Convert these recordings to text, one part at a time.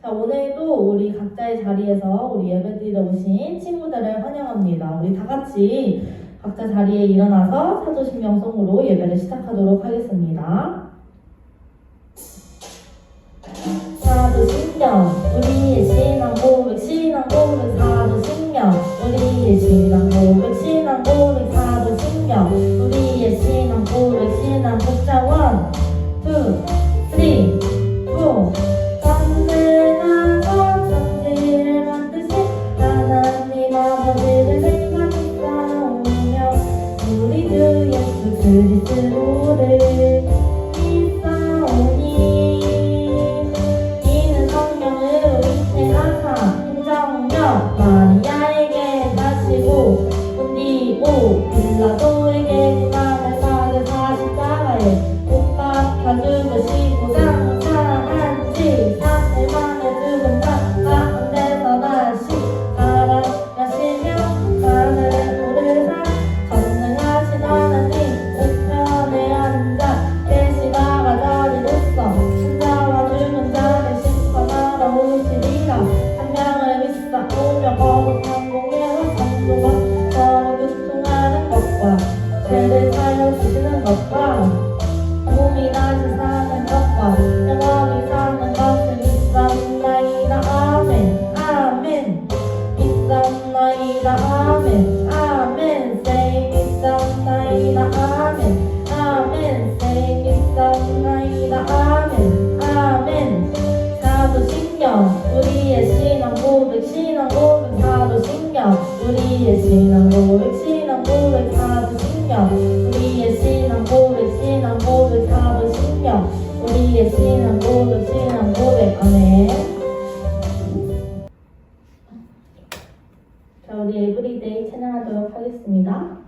자, 오늘도 우리 각자의 자리에서 우리 예배드리러 오신 친구들을 환영합니다. 우리 다 같이 각자 자리에 일어나서 사도신명송으로 예배를 시작하도록 하겠습니다. 사도신명, 우리의 신앙 고백, 신앙 고백, 사도신명, 우리의 신앙 고백, 신앙 고백, 사도신명, 우리의 신앙 고백, 신앙 복자 1, 2, 3, 4. 전능하고 천지를 만드신 하나님 아버지를 내가 믿사오며 우리 주 예수 그리스도를 믿사오니 이는 성령으로 잉태하사 동정녀 마리아에게 나시고 본디오 빌라도에게 고난을 받으사 십자가에 못 박혀 죽으시고 장사한 지 3일 만에 죽은 자 가운데서 다시 살아나시며 하늘에 오르사 전능하신 하나님 우편에 앉아 계시다가 자리로서 신자와 죽은 자를 심판하러 오시리라. 한 명을 믿사오며 거룩한 공예와 성도가 서로 교통하는 것과 죄를 살려주시는 것과 몸이 다시 사는 것과 영원히 사는 것을 믿사옵나이다. 아멘 아멘 믿사옵나이다. 아멘 아멘 say 믿사옵나이다. 아멘 아멘 say 믿사옵나이다. 아멘 아멘. 사도신경, 우리의 신앙 고백, 신앙 고백, 사도신경, 우리의 신앙 고백, 신앙 고백, 사도신경, 우리의 신앙 고백, 신앙 고백, 사도신경, 우리의 신앙 고백, 신앙 고백. 아멘. 자, 우리 에브리데이 찬양하도록 하겠습니다.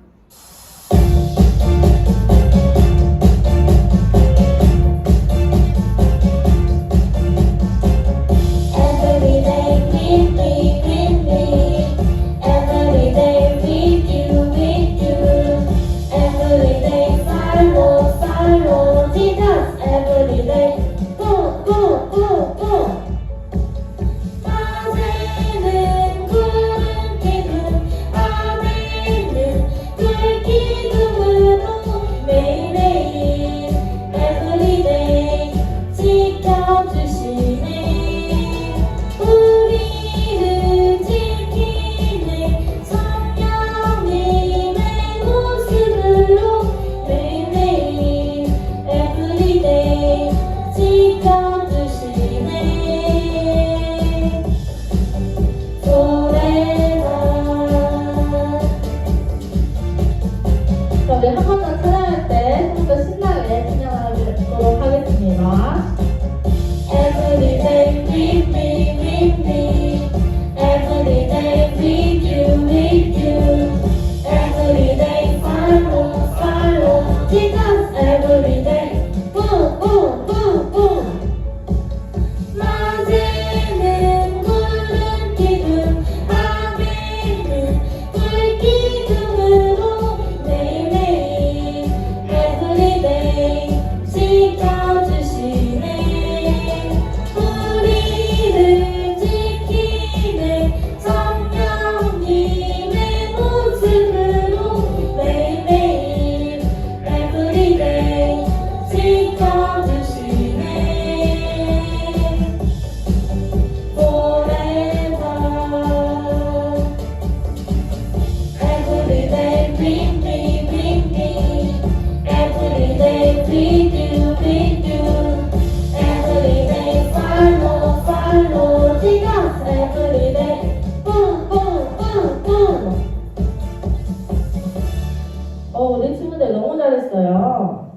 우리 친구들 너무 잘했어요.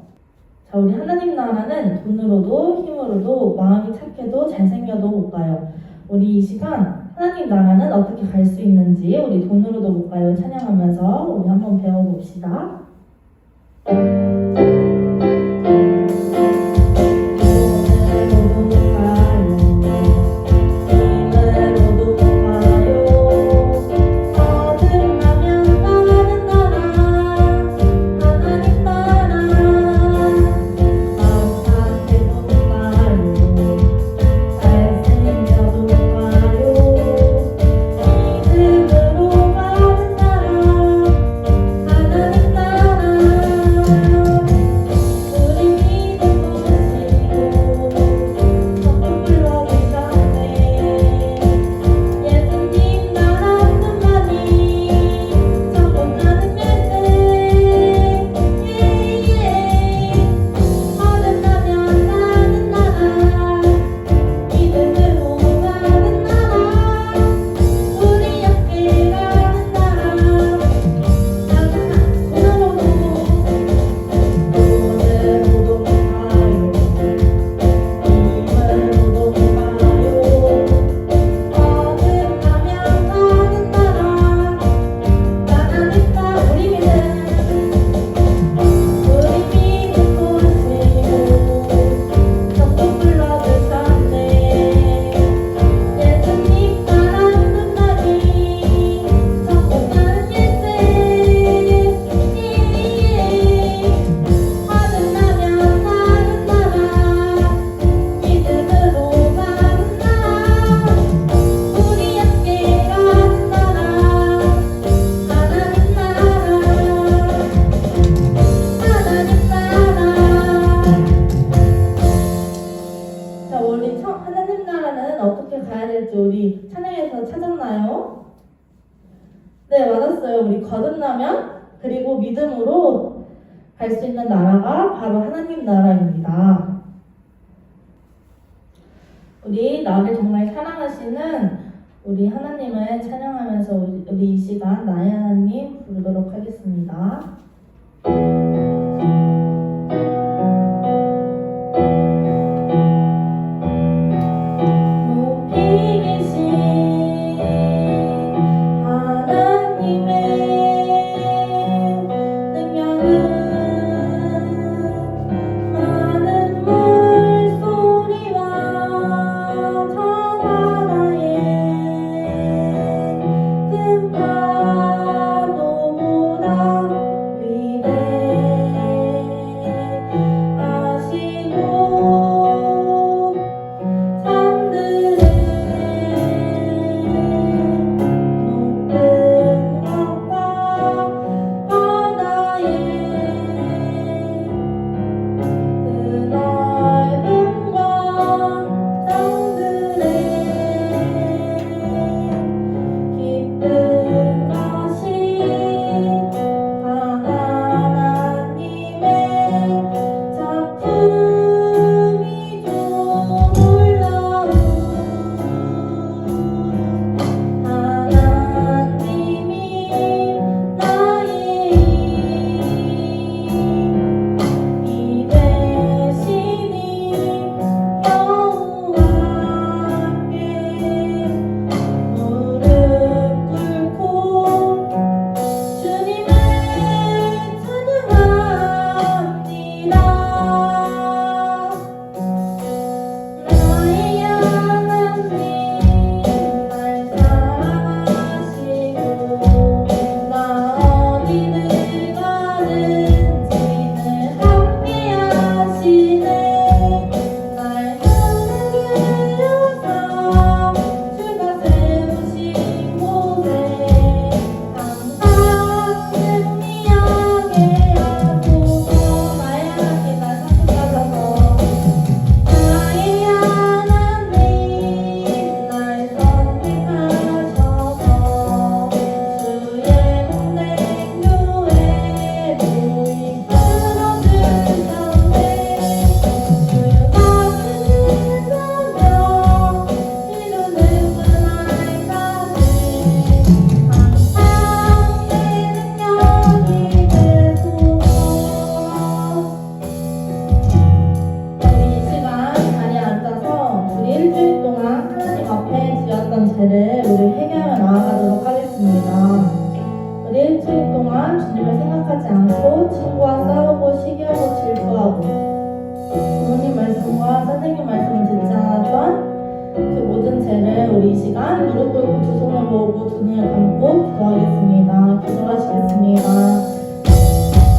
자, 우리 하나님 나라는 돈으로도 힘으로도 마음이 착해도 잘생겨도 못 가요. 우리 이 시간 하나님 나라는 어떻게 갈 수 있는지 우리 돈으로도 못 가요 찬양하면서 우리 한번 배워봅시다. 잘생겨 될지 우리 찬양에서 찾았나요? 네, 맞았어요. 우리 거듭나면 그리고 믿음으로 갈 수 있는 나라가 바로 하나님 나라입니다. 우리 나를 정말 사랑하시는 우리 하나님을 찬양하면서 우리 이 시간 나의 하나님 부르도록 하겠습니다. 죄를 우리 회개하며 나아가도록 하겠습니다. 우리 일주일 동안 주님을 생각하지 않고 친구와 싸우고 시기하고 질투하고 부모님 말씀과 선생님 말씀을 듣지 않았던 그 모든 죄를 우리 이 시간 무릎 꿇고 두 손을 모으고 두 눈을 감고 기도하겠습니다. 기도하시겠습니다.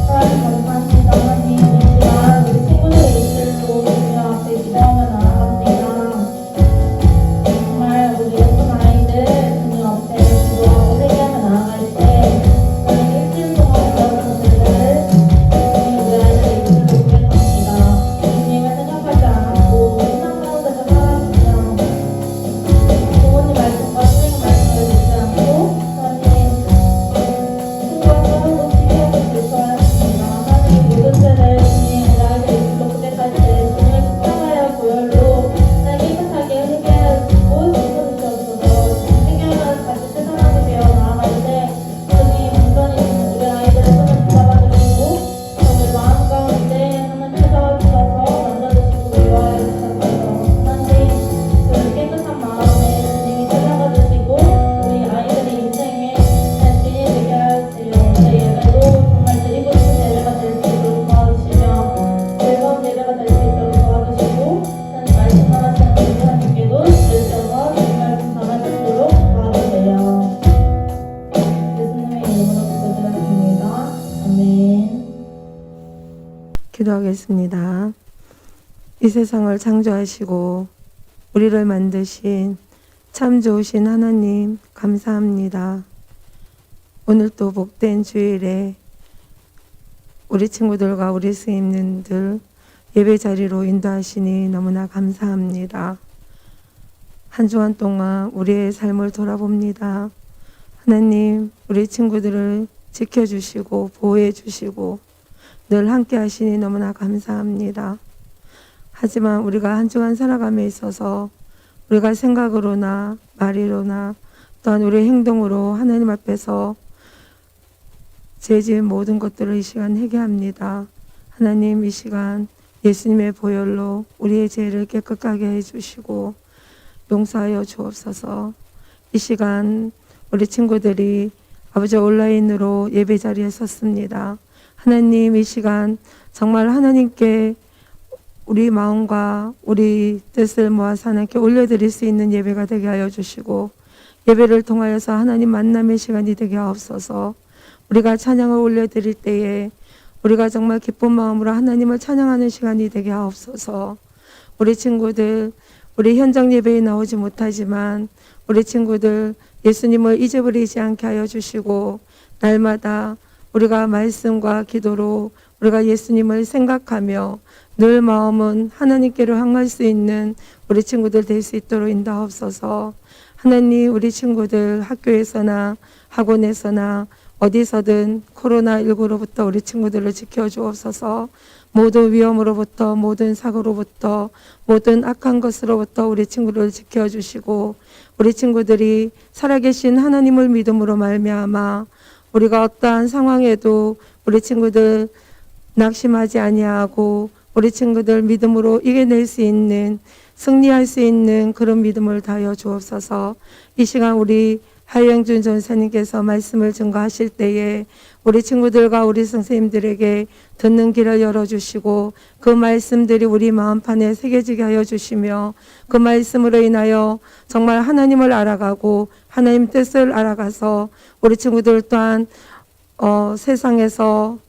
하나님 감사합니다. 하나님 이 시간 우리 친구들의 입술로 주님 앞에 기도하며 나아갑니다. 정말 우리 예쁜 아이들 주님 앞에 기도하고 회개하며 나아갈 때 오늘 일주일 동안 배웠던 죄를 주님 우리 아이들의 입술로 고백합니다. 주님을 생각하지 않았고 세상 가운데서 살아가며 부모님 말씀과 선생님 말씀을 듣지 않고 하나님 친구와 싸우고 시기하고 질투하였습니다. 하나님 모든 죄를 주님 우리 아이들의 입술로 고백할 때 주님을 십자가의 보혈로 날 깨끗하게 회개하시고 씻어주셔서 회개하며 다시 새 사람이 되어 나아갈 때 주님 온전히 우리 아이들의 손을 붙잡아 주시고 저희 마음 가운데 하나님 찾아주셔서 만져주시고 위로하여 주셔서 하나님 그 깨끗한 마음에 주님이 찾아가 주시고 우리 아이들의 인생에 주인이 되게 하시며 오늘 예배도 정말 드리고 싶은 예배가 될 수 있도록 도와주시며 즐거운 예배가 될 수 있도록 도와주시고 하나님 말씀 전하시는 우리 하나님께도 주셔서 주님 말씀 전할 수 있도록 도와주세요. 예수님의 이름으로 기도드렸습니다. 아멘. 기도하겠습니다. 이 세상을 창조하시고 우리를 만드신 참 좋으신 하나님 감사합니다. 오늘 또 복된 주일에 우리 친구들과 우리 스님들 예배 자리로 인도하시니 너무나 감사합니다. 한 주간 동안 우리의 삶을 돌아봅니다. 하나님, 우리 친구들을 지켜주시고 보호해 주시고 늘 함께 하시니 너무나 감사합니다. 하지만 우리가 한 주간 살아감에 있어서 우리가 생각으로나 말이로나 또한 우리의 행동으로 하나님 앞에서 죄 지은 모든 것들을 이 시간 회개합니다. 하나님, 이 시간 예수님의 보혈로 우리의 죄를 깨끗하게 해주시고 용서하여 주옵소서. 이 시간 우리 친구들이 아버지 온라인으로 예배 자리에 섰습니다. 하나님, 이 시간 정말 하나님께 우리 마음과 우리 뜻을 모아서 하나님께 올려드릴 수 있는 예배가 되게 하여 주시고 예배를 통하여서 하나님 만남의 시간이 되게 하옵소서. 우리가 찬양을 올려드릴 때에 우리가 정말 기쁜 마음으로 하나님을 찬양하는 시간이 되게 하옵소서. 우리 친구들, 우리 현장 예배에 나오지 못하지만 우리 친구들 예수님을 잊어버리지 않게 하여 주시고 날마다 우리가 말씀과 기도로 우리가 예수님을 생각하며 늘 마음은 하나님께로 향할 수 있는 우리 친구들 될 수 있도록 인도하옵소서. 하나님, 우리 친구들 학교에서나 학원에서나 어디서든 코로나19로부터 우리 친구들을 지켜주옵소서. 모든 위험으로부터 모든 사고로부터 모든 악한 것으로부터 우리 친구를 지켜주시고 우리 친구들이 살아계신 하나님을 믿음으로 말미암아 우리가 어떠한 상황에도 우리 친구들 낙심하지 아니하고 우리 친구들 믿음으로 이겨낼 수 있는 승리할 수 있는 그런 믿음을 다하여 주옵소서. 이 시간 우리 하영준 전사님께서 말씀을 증거하실 때에 우리 친구들과 우리 선생님들에게 듣는 길을 열어주시고 그 말씀들이 우리 마음판에 새겨지게 하여 주시며 그 말씀으로 인하여 정말 하나님을 알아가고 하나님 뜻을 알아가서 우리 친구들 또한 세상에서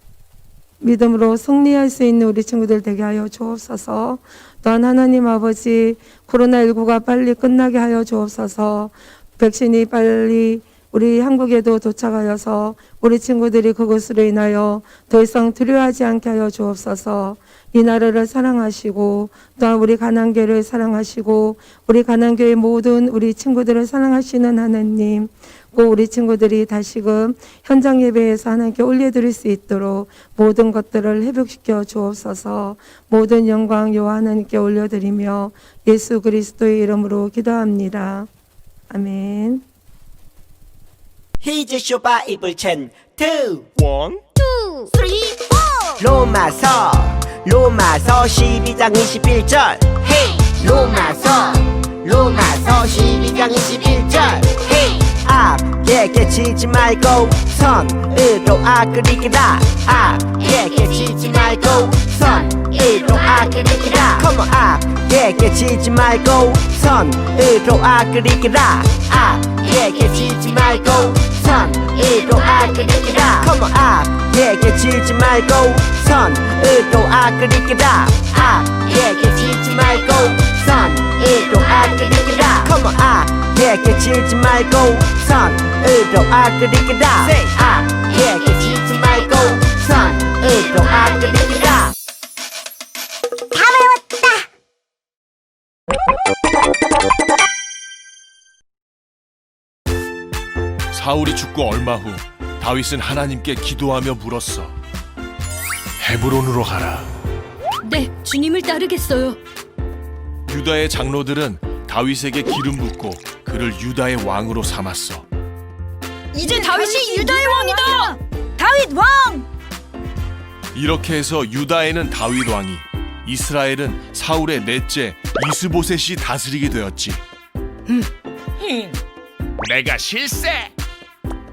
믿음으로 승리할 수 있는 우리 친구들 되게 하여 주옵소서. 또한 하나님 아버지 코로나19가 빨리 끝나게 하여 주옵소서. 백신이 빨리 우리 한국에도 도착하여서 우리 친구들이 그것으로 인하여 더 이상 두려워하지 않게 하여 주옵소서. 이 나라를 사랑하시고 또한 우리 가난교회를 사랑하시고 우리 가난교회 모든 우리 친구들을 사랑하시는 하나님, 꼭 우리 친구들이 다시금 현장 예배에서 하나님께 올려드릴 수 있도록 모든 것들을 회복시켜 주옵소서. 모든 영광 여호와 하나님께 올려드리며 예수 그리스도의 이름으로 기도합니다. 아멘. Here's your Bible chain 2 1, 2, 3, 4 로마서 12장 21절 Hey 로마서 12장 21절 Hey 악에 깨치지 말고 선으로 악을 이기라 악에 깨치지 말고 선으로 악을 이기라 Come on 악에 깨치지 말고 선으로 악을 이기라 악에 깨치지 말고 선으로 악을 이기라 Come on 악에 깨치지 말고 선으로 악을 이기라 악에 깨치지 말고 선으로 악을 이기라 Come on 악에 깨치지 말고 선으로 악을 이기라 악에 깨치지 말고 선으로 악을 이기라 다 외웠다. 사울이 죽고 얼마 후 다윗은 하나님께 기도하며 물었어. 헤브론으로 가라. 네, 주님을 따르겠어요. 유다의 장로들은 다윗에게 기름 붓고 그를 유다의 왕으로 삼았어. 이제 다윗이 유다의 왕이다. 다윗 왕! 이렇게 해서 유다에는 다윗 왕이, 이스라엘은 사울의 넷째 이스보셋이 다스리게 되었지. 내가 실세!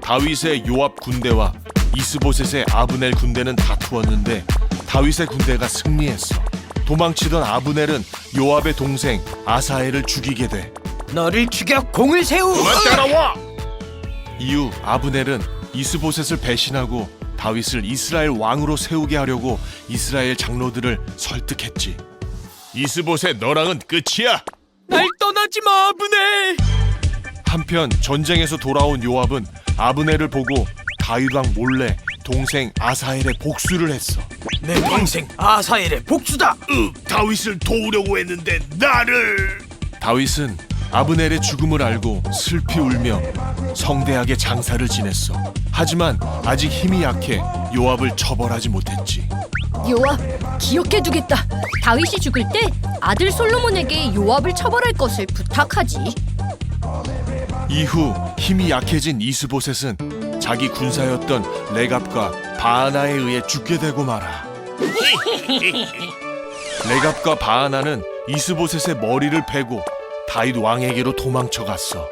다윗의 요압 군대와 이스보셋의 아브넬 군대는 다투었는데 다윗의 군대가 승리했어. 도망치던 아브넬은 요압의 동생 아사엘을 죽이게 돼. 너를 죽여 공을 세우 따라와! 이후 아브넬은 이스보셋을 배신하고 다윗을 이스라엘 왕으로 세우게 하려고 이스라엘 장로들을 설득했지. 이스보셋 너랑은 끝이야. 날 떠나지 마 아브넬 한편 전쟁에서 돌아온 요압은 아브넬을 보고 다윗 왕 몰래 동생 아사엘의 복수를 했어. 내 동생 아사엘의 복수다 다윗을 도우려고 했는데 나를. 다윗은 아브넬의 죽음을 알고 슬피 울며 성대하게 장사를 지냈어. 하지만 아직 힘이 약해 요압을 처벌하지 못했지. 요압, 기억해두겠다. 다윗이 죽을 때 아들 솔로몬에게 요압을 처벌할 것을 부탁하지. 이후 힘이 약해진 이스보셋은 자기 군사였던 레갑과 바하나에 의해 죽게 되고 말아. 레갑과 바하나는 이스보셋의 머리를 베고 다윗 왕에게로 도망쳐 갔어.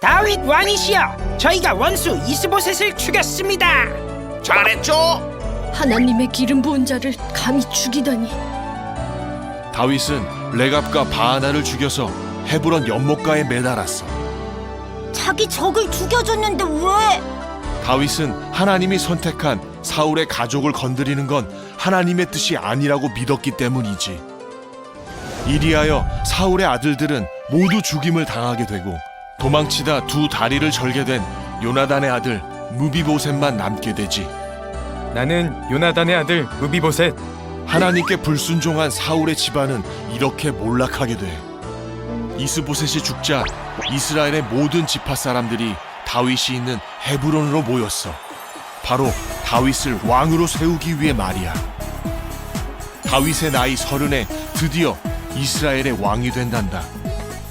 다윗 왕이시여, 저희가 원수 이스보셋을 죽였습니다. 잘했죠? 하나님의 기름 부은 자를 감히 죽이다니. 다윗은 레갑과 바하나를 죽여서 헤브론 연못가에 매달았어. 자기 적을 죽여줬는데 왜? 다윗은 하나님이 선택한 사울의 가족을 건드리는 건 하나님의 뜻이 아니라고 믿었기 때문이지. 이리하여 사울의 아들들은 모두 죽임을 당하게 되고 도망치다 두 다리를 절게 된 요나단의 아들 무비보셋만 남게 되지. 나는 요나단의 아들 무비보셋. 하나님께 불순종한 사울의 집안은 이렇게 몰락하게 돼. 이스보셋이 죽자 이스라엘의 모든 지파 사람들이 다윗이 있는 헤브론으로 모였어. 바로 다윗을 왕으로 세우기 위해 말이야. 다윗의 나이 30에 드디어 이스라엘의 왕이 된단다.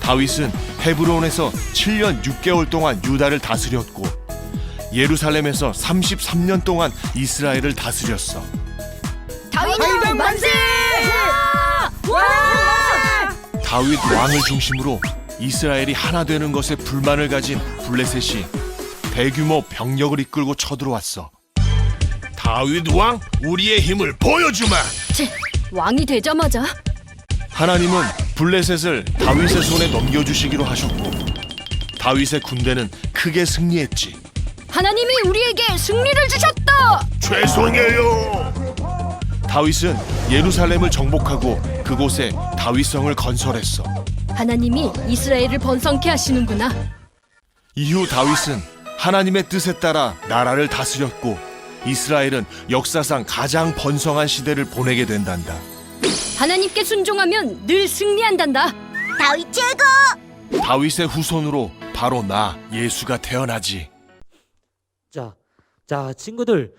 다윗은 헤브론에서 7년 6개월 동안 유다를 다스렸고 예루살렘에서 33년 동안 이스라엘을 다스렸어. 다윗 왕 만세! 다윗 왕을 중심으로 이스라엘이 하나 되는 것에 불만을 가진 블레셋이 대규모 병력을 이끌고 쳐들어왔어. 다윗 왕, 우리의 힘을 보여주마! 왕이 되자마자 하나님은 블레셋을 다윗의 손에 넘겨주시기로 하셨고 다윗의 군대는 크게 승리했지. 하나님이 우리에게 승리를 주셨다. 죄송해요. 다윗은 예루살렘을 정복하고 그곳에 다윗성을 건설했어. 하나님이 이스라엘을 번성케 하시는구나. 이후 다윗은 하나님의 뜻에 따라 나라를 다스렸고 이스라엘은 역사상 가장 번성한 시대를 보내게 된단다. 하나님께 순종하면 늘 승리한단다. 다윗 최고! 다윗의 후손으로 바로 나 예수가 태어나지. 자, 친구들,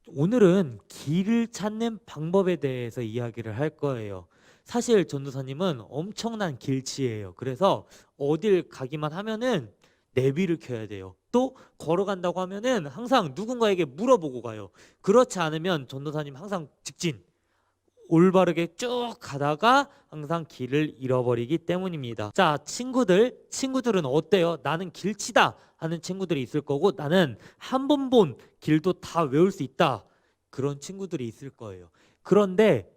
오늘은 길을 찾는 방법에 대해서 이야기를 할 거예요. 사실 전도사님은 엄청난 길치예요. 그래서 어딜 가기만 하면은 내비를 켜야 돼요. 또 걸어간다고 하면은 항상 누군가에게 물어보고 가요. 그렇지 않으면 전도사님 항상 직진, 올바르게 쭉 가다가 항상 길을 잃어버리기 때문입니다. 자, 친구들은 어때요? 나는 길치다 하는 친구들이 있을 거고, 나는 한 번 본 길도 다 외울 수 있다, 그런 친구들이 있을 거예요. 그런데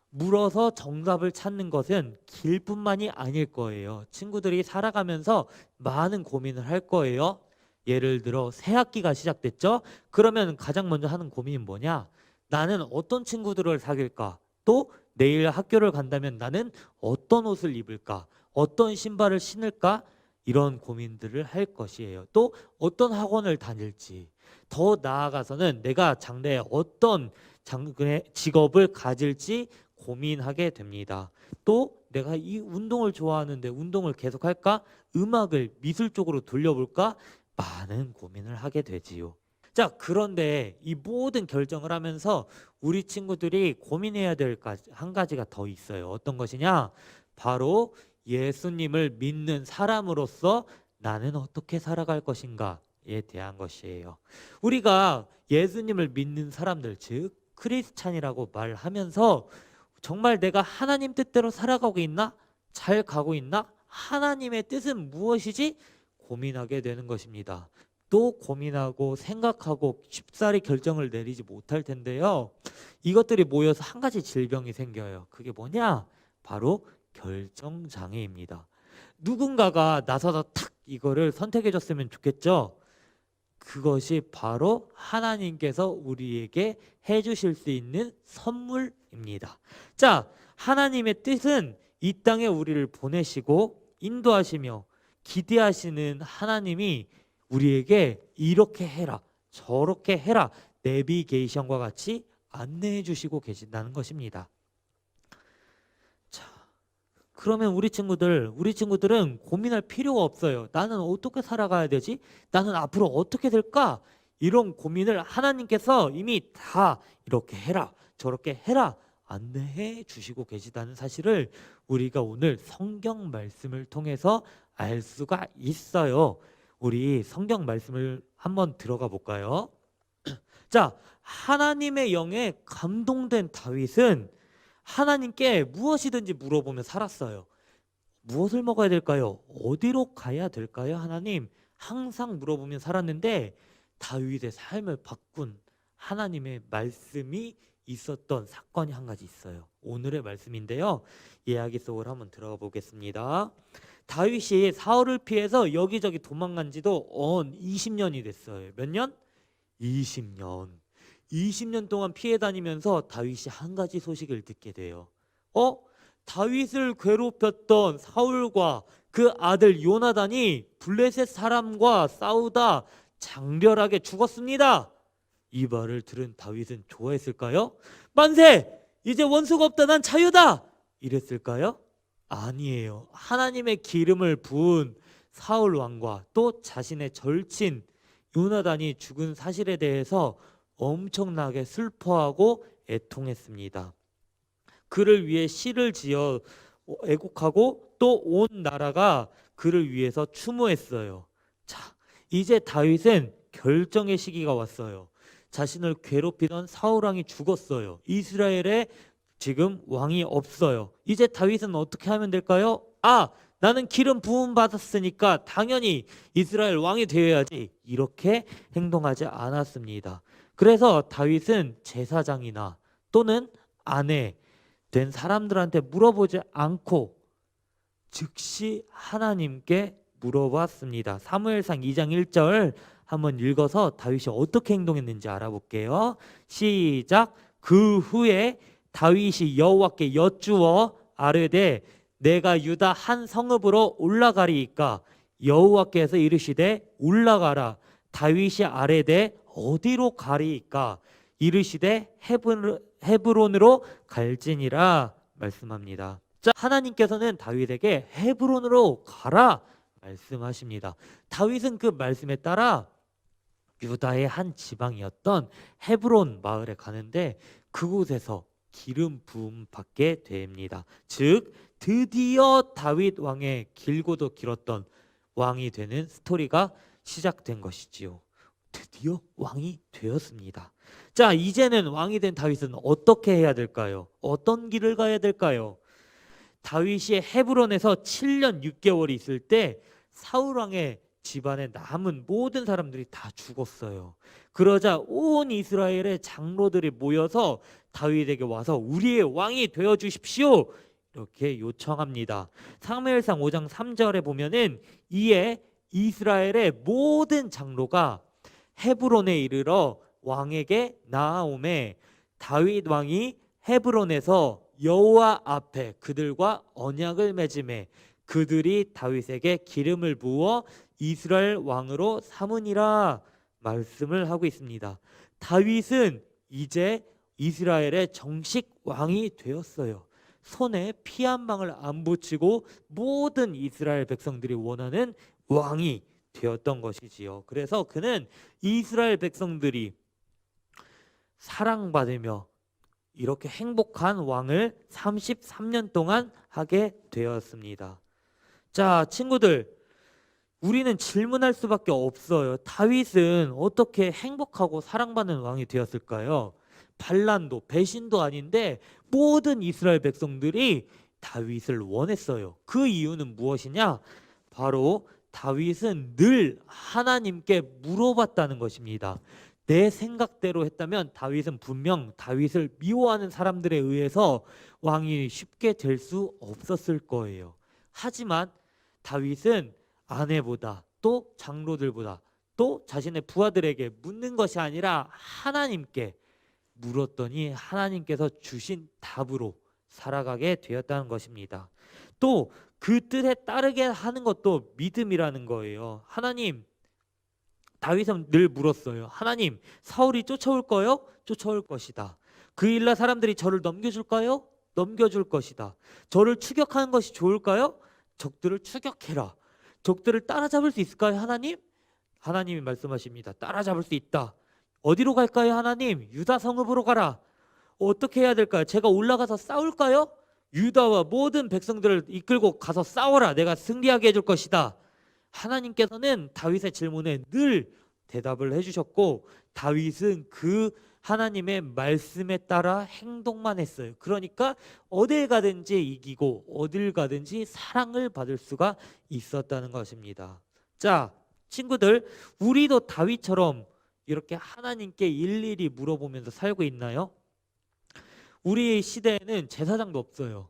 물어서 정답을 찾는 것은 길뿐만이 아닐 거예요. 친구들이 살아가면서 많은 고민을 할 거예요. 예를 들어 새 학기가 시작됐죠? 그러면 가장 먼저 하는 고민이 뭐냐? 나는 어떤 친구들을 사귈까? 또 내일 학교를 간다면 나는 어떤 옷을 입을까? 어떤 신발을 신을까? 이런 고민들을 할 것이에요. 또 어떤 학원을 다닐지, 더 나아가서는 내가 장래에 어떤 직업을 가질지 고민하게 됩니다. 또 내가 이 운동을 좋아하는데 운동을 계속할까? 음악을 미술 쪽으로 돌려볼까? 많은 고민을 하게 되지요. 자, 그런데 이 모든 결정을 하면서 우리 친구들이 고민해야 될 한 가지가 더 있어요. 어떤 것이냐? 바로 예수님을 믿는 사람으로서 나는 어떻게 살아갈 것인가에 대한 것이에요. 우리가 예수님을 믿는 사람들, 즉 크리스찬이라고 말하면서 정말 내가 하나님 뜻대로 살아가고 있나? 잘 가고 있나? 하나님의 뜻은 무엇이지? 고민하게 되는 것입니다. 또 고민하고 생각하고 쉽사리 결정을 내리지 못할 텐데요. 이것들이 모여서 한 가지 질병이 생겨요. 그게 뭐냐? 바로 결정장애입니다. 누군가가 나서서 탁 이거를 선택해 줬으면 좋겠죠. 그것이 바로 하나님께서 우리에게 해주실 수 있는 선물입니다. 자, 하나님의 뜻은 이 땅에 우리를 보내시고 인도하시며 기대하시는 하나님이 우리에게 이렇게 해라, 저렇게 해라, 내비게이션과 같이 안내해 주시고 계신다는 것입니다. 자, 그러면 우리 친구들은 고민할 필요가 없어요. 나는 어떻게 살아가야 되지? 나는 앞으로 어떻게 될까? 이런 고민을 하나님께서 이미 다 이렇게 해라, 저렇게 해라 안내해 주시고 계시다는 사실을 우리가 오늘 성경 말씀을 통해서 알 수가 있어요. 우리 성경 말씀을 한번 들어가 볼까요? 자, 하나님의 영에 감동된 다윗은 하나님께 무엇이든지 물어보며 살았어요. 무엇을 먹어야 될까요? 어디로 가야 될까요? 하나님, 항상 물어보며 살았는데 다윗의 삶을 바꾼 하나님의 말씀이 있었던 사건이 한 가지 있어요. 오늘의 말씀인데요. 이야기 속으로 한번 들어가 보겠습니다. 다윗이 사울을 피해서 여기저기 도망간 지도 20년이 됐어요. 몇 년? 20년. 20년 동안 피해 다니면서 다윗이 한 가지 소식을 듣게 돼요. 다윗을 괴롭혔던 사울과 그 아들 요나단이 블레셋 사람과 싸우다 장렬하게 죽었습니다. 이 말을 들은 다윗은 좋아했을까요? 만세! 이제 원수가 없다. 난 자유다! 이랬을까요? 아니에요. 하나님의 기름을 부은 사울 왕과 또 자신의 절친 요나단이 죽은 사실에 대해서 엄청나게 슬퍼하고 애통했습니다. 그를 위해 시를 지어 애곡하고 또 온 나라가 그를 위해서 추모했어요. 자, 이제 다윗은 결정의 시기가 왔어요. 자신을 괴롭히던 사울 왕이 죽었어요. 이스라엘에 지금 왕이 없어요. 이제 다윗은 어떻게 하면 될까요? 나는 기름 부음 받았으니까 당연히 이스라엘 왕이 되어야지. 이렇게 행동하지 않았습니다. 그래서 다윗은 제사장이나 또는 아내 된 사람들한테 물어보지 않고 즉시 하나님께 물어봤습니다. 사무엘상 2장 1절 한번 읽어서 다윗이 어떻게 행동했는지 알아볼게요. 시작. 그 후에 다윗이 여호와께 여쭈어 아뢰되 내가 유다 한 성읍으로 올라가리이까 여호와께서 이르시되 올라가라. 다윗이 아뢰되 어디로 가리이까 이르시되 헤브론으로 갈지니라 말씀합니다. 자, 하나님께서는 다윗에게 헤브론으로 가라 말씀하십니다. 다윗은 그 말씀에 따라 유다의 한 지방이었던 헤브론 마을에 가는데 그곳에서 기름 부음 받게 됩니다. 즉 드디어 다윗 왕의 길고도 길었던 왕이 되는 스토리가 시작된 것이지요. 드디어 왕이 되었습니다. 자, 이제는 왕이 된 다윗은 어떻게 해야 될까요? 어떤 길을 가야 될까요? 다윗이 헤브론에서 7년 6개월이 있을 때 사울 왕의 집안에 남은 모든 사람들이 다 죽었어요. 그러자 온 이스라엘의 장로들이 모여서 다윗에게 와서 우리의 왕이 되어 주십시오. 이렇게 요청합니다. 사무엘상 5장 3절에 보면은 이에 이스라엘의 모든 장로가 헤브론에 이르러 왕에게 나아오매 다윗 왕이 헤브론에서 여호와 앞에 그들과 언약을 맺음에 그들이 다윗에게 기름을 부어 이스라엘 왕으로 삼으니라 말씀을 하고 있습니다. 다윗은 이제 이스라엘의 정식 왕이 되었어요. 손에 피 한 방울 안 붙이고 모든 이스라엘 백성들이 원하는 왕이 되었던 것이지요. 그래서 그는 이스라엘 백성들이 사랑받으며 이렇게 행복한 왕을 33년 동안 하게 되었습니다. 자, 친구들, 우리는 질문할 수밖에 없어요. 다윗은 어떻게 행복하고 사랑받는 왕이 되었을까요? 반란도 배신도 아닌데 모든 이스라엘 백성들이 다윗을 원했어요. 그 이유는 무엇이냐? 바로 다윗은 늘 하나님께 물어봤다는 것입니다. 내 생각대로 했다면 다윗은 분명 다윗을 미워하는 사람들에 의해서 왕이 쉽게 될 수 없었을 거예요. 하지만 다윗은 아내보다 또 장로들보다 또 자신의 부하들에게 묻는 것이 아니라 하나님께 물었더니 하나님께서 주신 답으로 살아가게 되었다는 것입니다. 또 그 뜻에 따르게 하는 것도 믿음이라는 거예요. 하나님, 다윗은 늘 물었어요. 하나님, 사울이 쫓아올 거요? 쫓아올 것이다. 그 일날 사람들이 저를 넘겨줄까요? 넘겨줄 것이다. 저를 추격하는 것이 좋을까요? 적들을 추격해라. 적들을 따라잡을 수 있을까요, 하나님? 하나님이 말씀하십니다. 따라잡을 수 있다. 어디로 갈까요, 하나님? 유다 성읍으로 가라. 어떻게 해야 될까요? 제가 올라가서 싸울까요? 유다와 모든 백성들을 이끌고 가서 싸워라. 내가 승리하게 해줄 것이다. 하나님께서는 다윗의 질문에 늘 대답을 해주셨고, 다윗은 그 하나님의 말씀에 따라 행동만 했어요. 그러니까 어딜 가든지 이기고 어딜 가든지 사랑을 받을 수가 있었다는 것입니다. 자, 친구들, 우리도 다윗처럼 이렇게 하나님께 일일이 물어보면서 살고 있나요? 우리 시대에는 제사장도 없어요.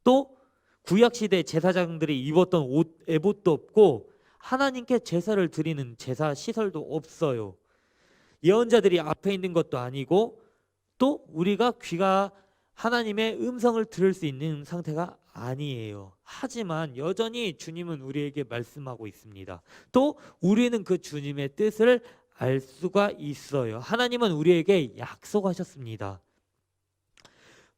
또 구약 시대 제사장들이 입었던 옷, 에봇도 없고 하나님께 제사를 드리는 제사 시설도 없어요. 예언자들이 앞에 있는 것도 아니고 또 우리가 귀가 하나님의 음성을 들을 수 있는 상태가 아니에요. 하지만 여전히 주님은 우리에게 말씀하고 있습니다. 또 우리는 그 주님의 뜻을 알 수가 있어요. 하나님은 우리에게 약속하셨습니다.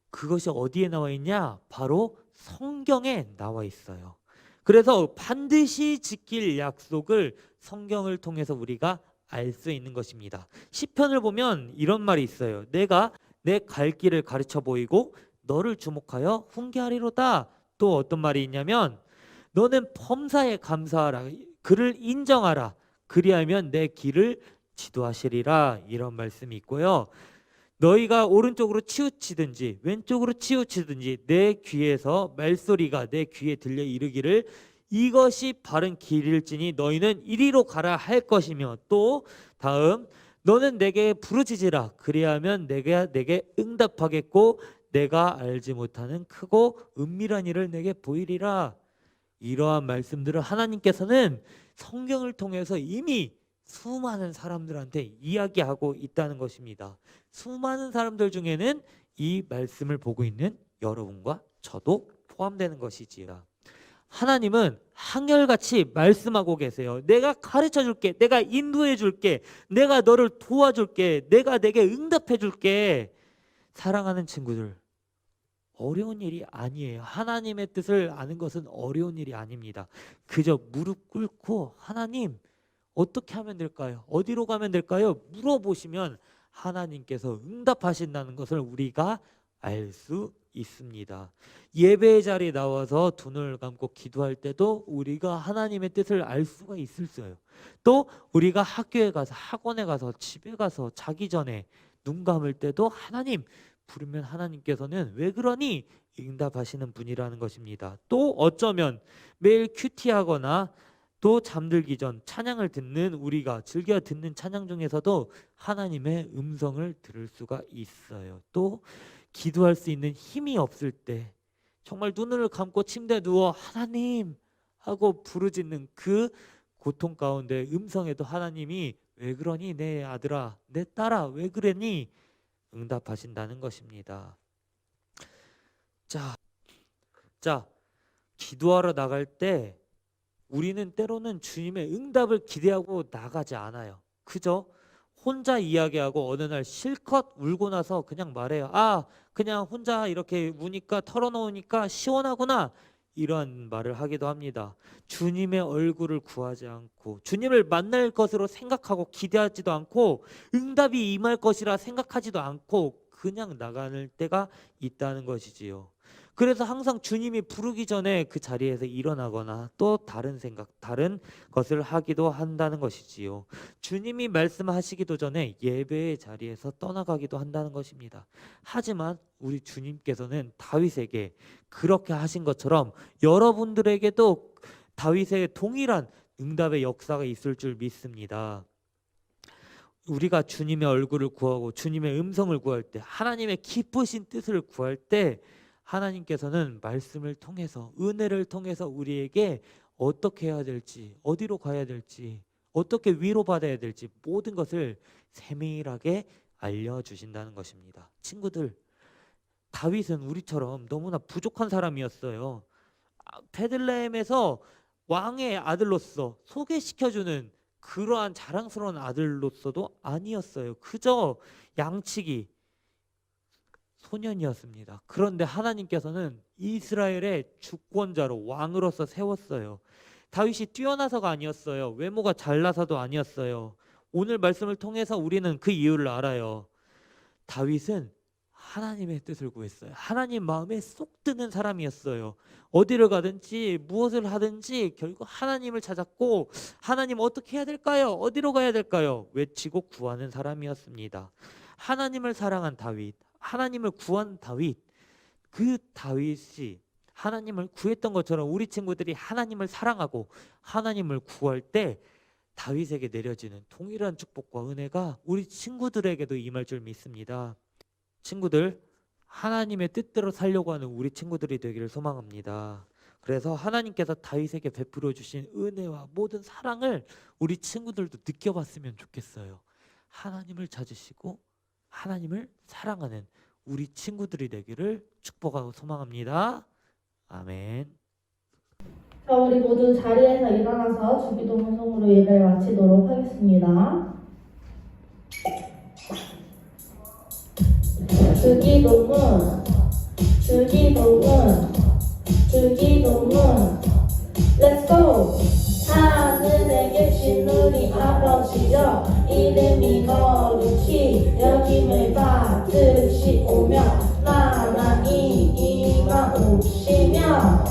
그것이 어디에 나와 있냐? 바로 성경에 나와 있어요. 그래서 반드시 지킬 약속을 성경을 통해서 우리가 알 수 있는 것입니다. 시편을 보면 이런 말이 있어요. 내가 내 갈 길을 가르쳐 보이고 너를 주목하여 훈계하리로다. 또 어떤 말이 있냐면 너는 범사에 감사하라. 그를 인정하라. 그리하면 내 길을 지도하시리라. 이런 말씀이 있고요. 너희가 오른쪽으로 치우치든지 왼쪽으로 치우치든지 내 귀에서 말소리가 내 귀에 들려 이르기를 이것이 바른 길일지니 너희는 이리로 가라 할 것이며, 또 다음 너는 내게 부르짖으라. 그리하면 내가 내게 응답하겠고 내가 알지 못하는 크고 은밀한 일을 내게 보이리라. 이러한 말씀들을 하나님께서는 성경을 통해서 이미 수많은 사람들한테 이야기하고 있다는 것입니다. 수많은 사람들 중에는 이 말씀을 보고 있는 여러분과 저도 포함되는 것이지요. 하나님은 한결같이 말씀하고 계세요. 내가 가르쳐 줄게. 내가 인도해 줄게. 내가 너를 도와줄게. 내가 내게 응답해 줄게. 사랑하는 친구들, 어려운 일이 아니에요. 하나님의 뜻을 아는 것은 어려운 일이 아닙니다. 그저 무릎 꿇고 하나님 어떻게 하면 될까요? 어디로 가면 될까요? 물어보시면 하나님께서 응답하신다는 것을 우리가 알 수 있습니다. 예배의 자리에 나와서 두 눈을 감고 기도할 때도 우리가 하나님의 뜻을 알 수가 있어요. 또 우리가 학교에 가서 학원에 가서 집에 가서 자기 전에 눈 감을 때도 하나님 부르면 하나님께서는 왜 그러니 응답하시는 분이라는 것입니다. 또 어쩌면 매일 큐티하거나 또 잠들기 전 찬양을 듣는 우리가 즐겨 듣는 찬양 중에서도 하나님의 음성을 들을 수가 있어요. 또 기도할 수 있는 힘이 없을 때 정말 눈을 감고 침대에 누워 하나님 하고 부르짖는 그 고통 가운데 음성에도 하나님이 왜 그러니 내 아들아 내 딸아 왜 그러니 응답하신다는 것입니다. 자, 기도하러 나갈 때 우리는 때로는 주님의 응답을 기대하고 나가지 않아요. 그저 혼자 이야기하고 어느 날 실컷 울고 나서 그냥 말해요. 그냥 혼자 이렇게 우니까 털어놓으니까 시원하구나. 이러한 말을 하기도 합니다. 주님의 얼굴을 구하지 않고 주님을 만날 것으로 생각하고 기대하지도 않고 응답이 임할 것이라 생각하지도 않고 그냥 나가는 때가 있다는 것이지요. 그래서 항상 주님이 부르기 전에 그 자리에서 일어나거나 또 다른 생각, 다른 것을 하기도 한다는 것이지요. 주님이 말씀하시기도 전에 예배의 자리에서 떠나가기도 한다는 것입니다. 하지만 우리 주님께서는 다윗에게 그렇게 하신 것처럼 여러분들에게도 다윗의 동일한 응답의 역사가 있을 줄 믿습니다. 우리가 주님의 얼굴을 구하고 주님의 음성을 구할 때, 하나님의 기쁘신 뜻을 구할 때 하나님께서는 말씀을 통해서, 은혜를 통해서 우리에게 어떻게 해야 될지, 어디로 가야 될지, 어떻게 위로받아야 될지 모든 것을 세밀하게 알려주신다는 것입니다. 친구들, 다윗은 우리처럼 너무나 부족한 사람이었어요. 베들레헴에서 왕의 아들로서 소개시켜주는 그러한 자랑스러운 아들로서도 아니었어요. 그저 양치기, 소년이었습니다. 그런데 하나님께서는 이스라엘의 주권자로 왕으로서 세웠어요. 다윗이 뛰어나서가 아니었어요. 외모가 잘나서도 아니었어요. 오늘 말씀을 통해서 우리는 그 이유를 알아요. 다윗은 하나님의 뜻을 구했어요. 하나님 마음에 쏙 드는 사람이었어요. 어디를 가든지 무엇을 하든지 결국 하나님을 찾았고, 하나님 어떻게 해야 될까요? 어디로 가야 될까요? 외치고 구하는 사람이었습니다. 하나님을 사랑한 다윗, 하나님을 구한 다윗, 그 다윗이 하나님을 구했던 것처럼 우리 친구들이 하나님을 사랑하고 하나님을 구할 때 다윗에게 내려지는 동일한 축복과 은혜가 우리 친구들에게도 임할 줄 믿습니다. 친구들, 하나님의 뜻대로 살려고 하는 우리 친구들이 되기를 소망합니다. 그래서 하나님께서 다윗에게 베풀어 주신 은혜와 모든 사랑을 우리 친구들도 느껴봤으면 좋겠어요. 하나님을 찾으시고 하나님을 사랑하는 우리 친구들이 되기를 축복하고 소망합니다. 아멘. 자, 우리 모두 자리에서 일어나서 주기도 헌송으로 예배를 마치도록 하겠습니다. 주기도문, 주기도문, 주기도문. Let's go! 하늘에 계신 우리 아버지여, 이름이 거룩히 여김을 받으시오며 나라이 임하옵시며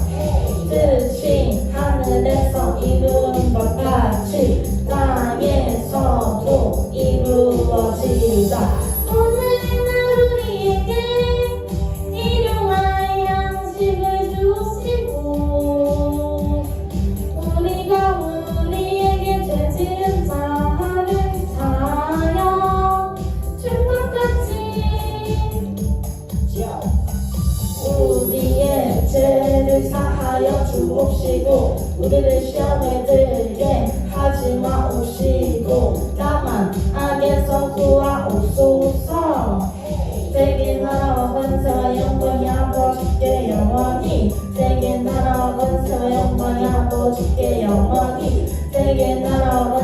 뜻이 하늘에서 이룬 것 같이 땅에서도 이루어지리라. 오늘날 우리에게 일용할 양식을 주시고 우리가 우리에게 죄 지은 자를 사하여 준 것 같이 우리의 죄를 사하여 주옵시고 우리를 시험에 들게 하지 마옵시고 다만 악에서 구하옵소서. 세계 나라와 권세와 영광이 아버지께 영원히, 세계 나라와 권세와 영광이 아버지께 영원히, 세계 나라와